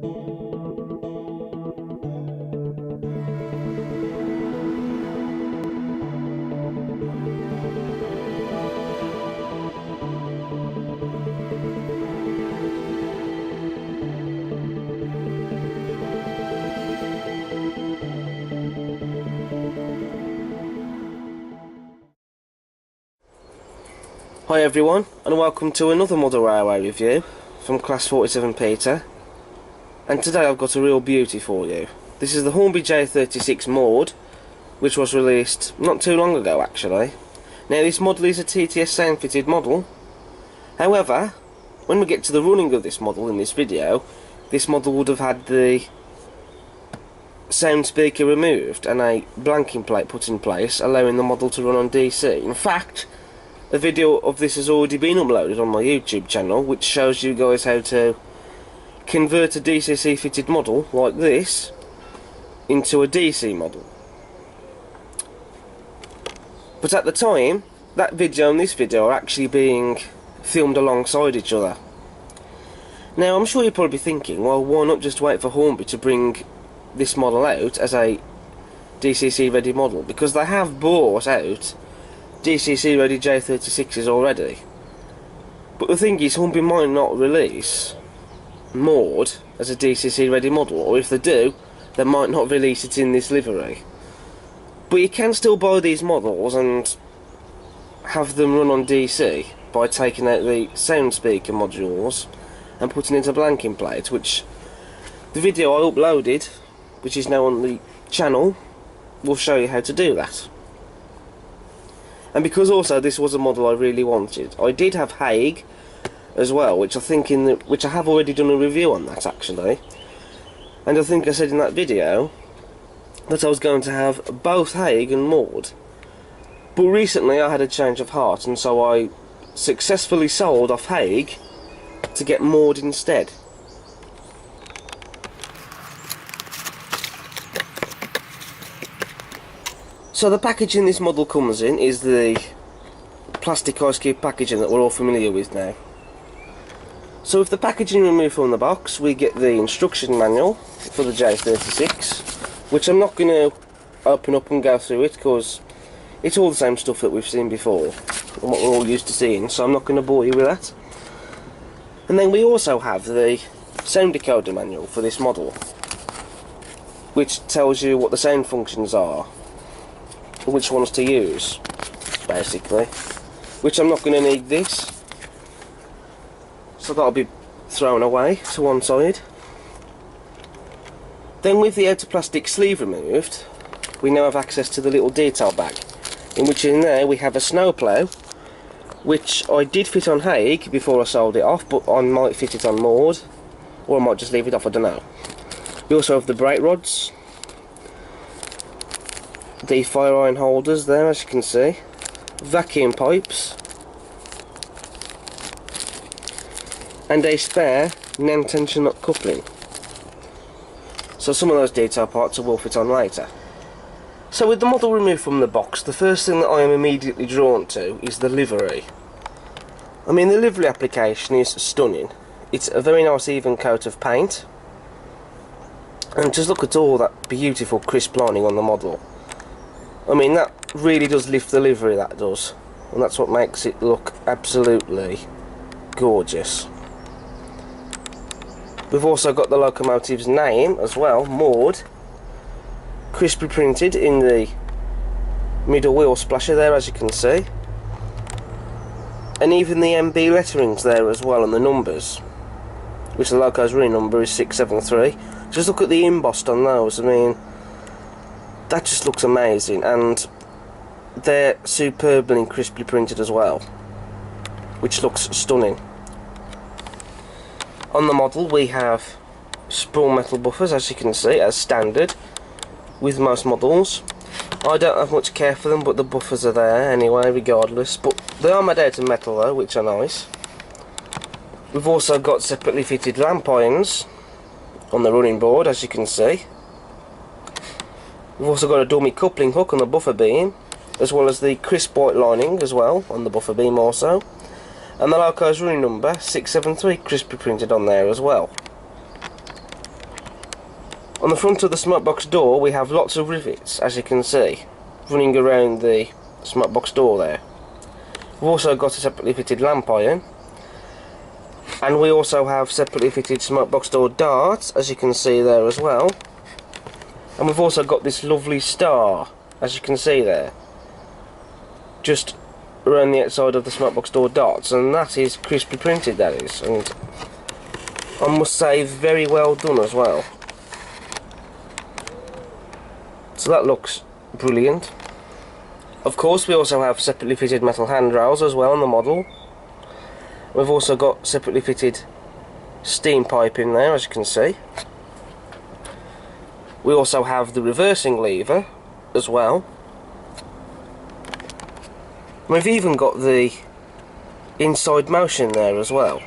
Hi everyone, and welcome to another model railway review from Class 47 Peter. And today I've got a real beauty for you. This is the Hornby J36 Maude, which was released not too long ago actually. Now this model is a TTS Sound fitted model. However, when we get to the running of this model in this video, this model would have had the sound speaker removed and a blanking plate put in place, allowing the model to run on DC. In fact, a video of this has already been uploaded on my YouTube channel, which shows you guys how to convert a DCC fitted model like this into a DC model. But at the time, that video and this video are actually being filmed alongside each other. Now I'm sure you're probably thinking, well, why not just wait for Hornby to bring this model out as a DCC ready model, because they have brought out DCC ready J36s already. But the thing is, Hornby might not release Maude as a DCC ready model, or if they do, they might not release it in this livery. But you can still buy these models and have them run on DC by taking out the sound speaker modules and putting it into blanking plate, which the video I uploaded, which is now on the channel, will show you how to do that. And because also this was a model I really wanted, I did have Haig as well, which I have already done a review on that actually. And I think I said in that video that I was going to have both Haig and Maude. But recently I had a change of heart, and so I successfully sold off Haig to get Maude instead. So the packaging this model comes in is the plastic ice cube packaging that we're all familiar with now. So with the packaging removed from the box, we get the instruction manual for the J36, which I'm not going to open up and go through it because it's all the same stuff that we've seen before and what we're all used to seeing, so I'm not going to bore you with that. And then we also have the sound decoder manual for this model, which tells you what the sound functions are, which ones to use, basically. Which I'm not going to need this, so that'll be thrown away to one side. Then with the outer plastic sleeve removed, we now have access to the little detail bag, in which in there we have a snowplough, which I did fit on Haig before I sold it off, but I might fit it on Maude, or I might just leave it off, I don't know. We also have the brake rods, the fire iron holders there, as you can see, vacuum pipes, and a spare non-tension nut coupling. So some of those detail parts I will fit on later. So with the model removed from the box, the first thing that I am immediately drawn to is the livery. I mean, the livery application is stunning. It's a very nice even coat of paint, and just look at all that beautiful crisp lining on the model. I mean, that really does lift the livery, that does, and that's what makes it look absolutely gorgeous. We've also got the locomotive's name as well, Maude, crisply printed in the middle wheel splasher there, as you can see, and even the NB lettering's there as well, and the numbers, which the loco's running number is 673. Just look at the embossed on those. I mean, that just looks amazing, and they're superbly and crisply printed as well, which looks stunning. On the model we have spool metal buffers, as you can see, as standard with most models. I don't have much care for them, but the buffers are there anyway regardless, but they are made out of metal though, which are nice. We've also got separately fitted lamp irons on the running board, as you can see. We've also got a dummy coupling hook on the buffer beam, as well as the crisp white lining as well on the buffer beam also. And the loco's running number 673 crisply printed on there as well. On the front of the smokebox door we have lots of rivets, as you can see, running around the smokebox door there. We've also got a separately fitted lamp iron, and we also have separately fitted smokebox door darts, as you can see there as well. And we've also got this lovely star, as you can see there, just around the outside of the smokebox door darts, and that is crisply printed, that is, and I must say very well done as well. So that looks brilliant. Of course we also have separately fitted metal handrails as well on the model. We've also got separately fitted steam pipe in there, as you can see. We also have the reversing lever as well. We've even got the inside motion there as well.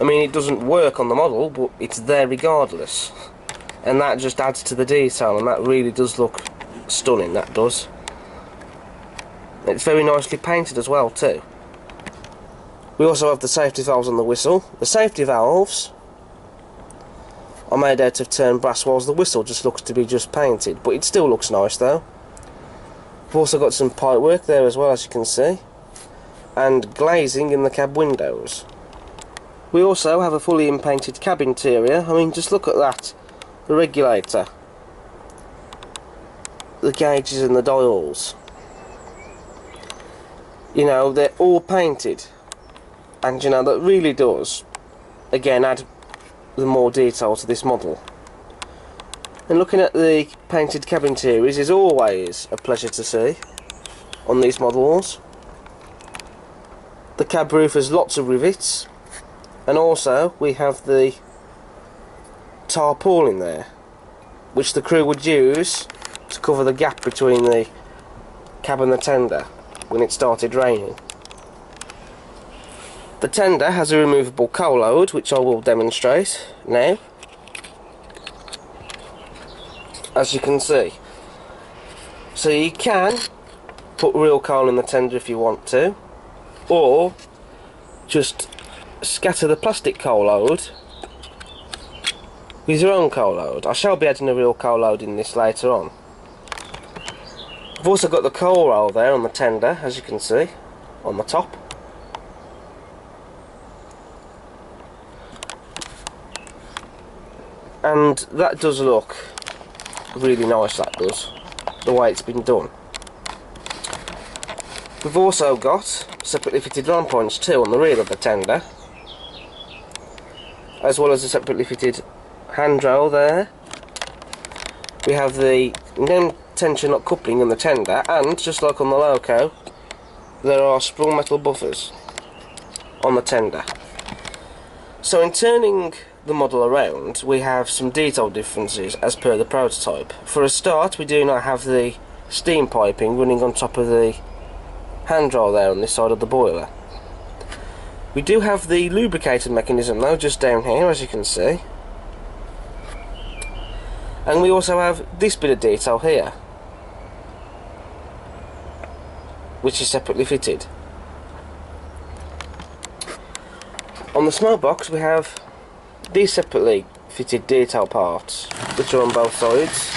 I mean, it doesn't work on the model, but it's there regardless. And that just adds to the detail, and that really does look stunning, that does. It's very nicely painted as well too. We also have the safety valves on the whistle. The safety valves are made out of turned brass, whilst the whistle just looks to be just painted, but it still looks nice though. We've also got some pipe work there as well, as you can see, and glazing in the cab windows. We also have a fully in-painted cab interior. I mean, just look at that. The regulator, the gauges and the dials, you know, they're all painted, and you know, that really does again add the more detail to this model. And looking at the painted cab interiors is always a pleasure to see on these models. The cab roof has lots of rivets, and also we have the tarpaulin there, which the crew would use to cover the gap between the cab and the tender when it started raining. The tender has a removable coal load, which I will demonstrate now, as you can see. So you can put real coal in the tender if you want to, or just scatter the plastic coal load with your own coal load. I shall be adding a real coal load in this later on. I've also got the coal roll there on the tender, as you can see, on the top. And that does look really nice, that does, the way it's been done. We've also got separately fitted lamp points too on the rear of the tender, as well as a separately fitted handrail there. We have the tension lock coupling in the tender, and just like on the loco, there are sprung metal buffers on the tender. So in turning the model around, we have some detail differences as per the prototype. For a start, we do not have the steam piping running on top of the handrail there on this side of the boiler. We do have the lubricating mechanism though, just down here, as you can see. And we also have this bit of detail here, which is separately fitted. On the smoke box we have these separately fitted detail parts, which are on both sides,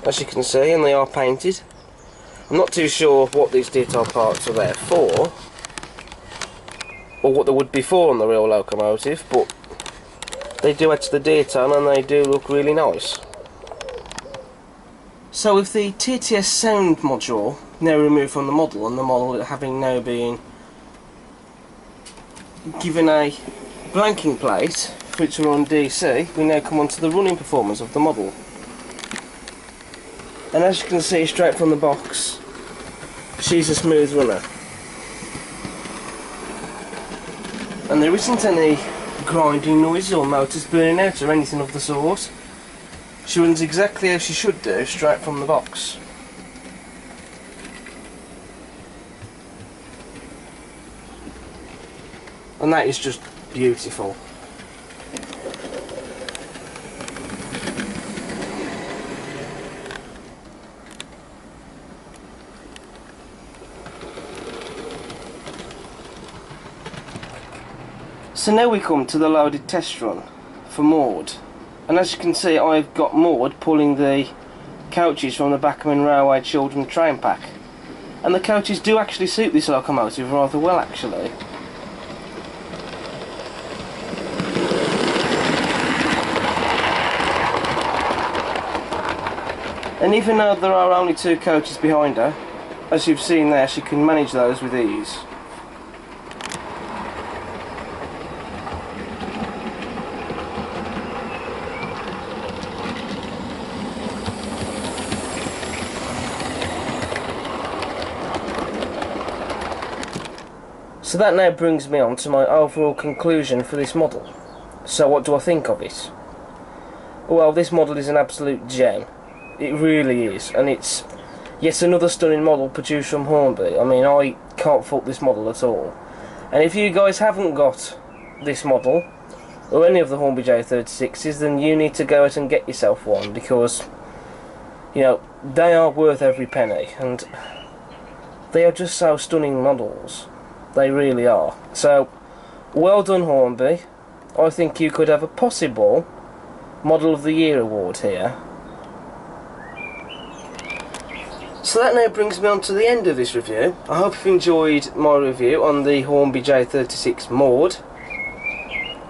as you can see, and they are painted. I'm not too sure what these detail parts are there for, or what they would be for on the real locomotive, but they do add to the detail and they do look really nice. So with the TTS Sound module now removed from the model, and the model having now been given a blanking plate for it to run DC, we now come on to the running performance of the model. And as you can see straight from the box, she's a smooth runner. And there isn't any grinding noises or motors burning out or anything of the sort. She runs exactly as she should do straight from the box. And that is just beautiful. So now we come to the loaded test run for Maude. And as you can see, I've got Maude pulling the coaches from the Backerman Railway Children Train Pack. And the coaches do actually suit this locomotive rather well, actually. And even though there are only 2 coaches behind her, as you've seen there, she can manage those with ease. So that now brings me on to my overall conclusion for this model. So what do I think of it? Well, this model is an absolute gem. It really is, and it's yet another stunning model produced from Hornby. I mean, I can't fault this model at all. And if you guys haven't got this model, or any of the Hornby J36s, then you need to go out and get yourself one, because, you know, they are worth every penny, and they are just so stunning models. They really are. So, well done, Hornby. I think you could have a possible Model of the Year award here. So that now brings me on to the end of this review. I hope you've enjoyed my review on the Hornby J36 Maude.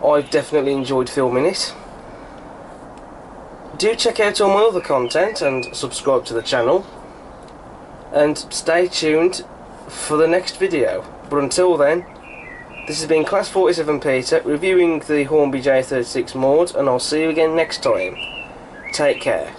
I've definitely enjoyed filming it. Do check out all my other content and subscribe to the channel. And stay tuned for the next video. But until then, this has been Class 47 Peter reviewing the Hornby J36 Maude, and I'll see you again next time. Take care.